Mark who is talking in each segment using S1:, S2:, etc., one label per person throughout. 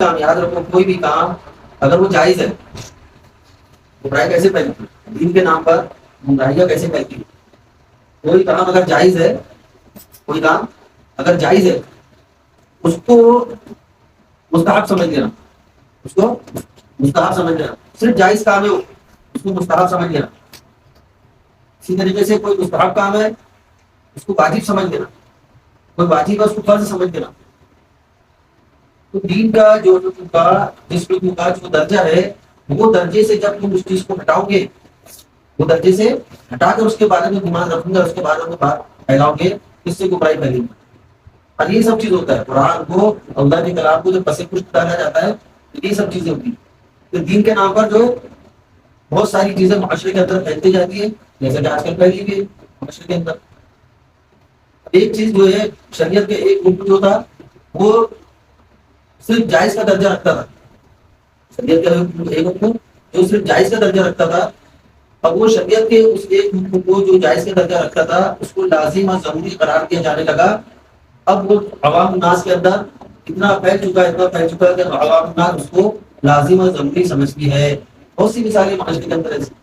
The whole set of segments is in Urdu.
S1: کام یاد رکھو، کوئی بھی کام اگر وہ جائز ہے، گمراہی کیسے پھیلتی ہے؟ دین کے نام پر گمراہیاں کیسے پھیلتی ہے؟ کوئی کام اگر جائز ہے، کوئی کام اگر جائز ہے، اس کو مستحب سمجھ لینا، اس کو مستحب سمجھ لینا، صرف جائز کام ہے وہ، اس کو مستحب سمجھ لینا۔ اسی طریقے سے کوئی مستحب کام ہے، اس کو واجب سمجھ لینا، کوئی واجب ہے اس کو فرض سمجھ لینا۔ تو دین کا جو جس رکن کا جو درجہ ہے، وہ درجے سے جب تم اس چیز کو ہٹاؤ گے، وہ درجے سے ہٹا کر اس کے بارے میں دماغ رکھوں گا، اس کے بارے میں بات پھیلاؤ گے، اس سے گمراہی پھیلے گی۔ اور یہ سب چیز ہوتا ہے، قرآن کو، اللہ کے کلام کو جب پس پشت ڈالا جاتا ہے، تو یہ سب چیزیں ہوتی ہیں۔ تو دین کے نام پر جو بہت ساری چیزیں معاشرے کے اندر پھیلتی جاتی ہیں، جیسے کہ آج کل پھیلی ہوئی ہے معاشرے کے اندر۔ ایک چیز جو ہے، شریعت کے ایک حکم جو تھا، وہ صرف جائز کا درجہ رکھتا تھا، شریعت کا ایک حکم جو صرف جائز کا درجہ رکھتا تھا، اب وہ شریعت کے اس ایک حکم کو جو جائز کا درجہ رکھتا تھا، اس کو لازم اور ضروری قرار دیا جانے لگا۔ اب وہ عوام الناس کے اندر اتنا اتنا پھیل چکا ہے کہ عوام الناس اس کو لازم اور ضروری سمجھتی ہے۔ بہت سی مثالیں معاشرے کے اندر ایسی۔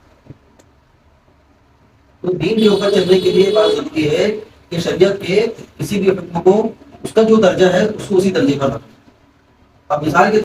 S1: تو دین کے اوپر چلنے کے لیے بات ضروری ہے کہ شریعت کے کسی بھی حکم کو اس کا جو درجہ ہے، اس کو اسی درجے پر رکھنا۔ اب مثال کے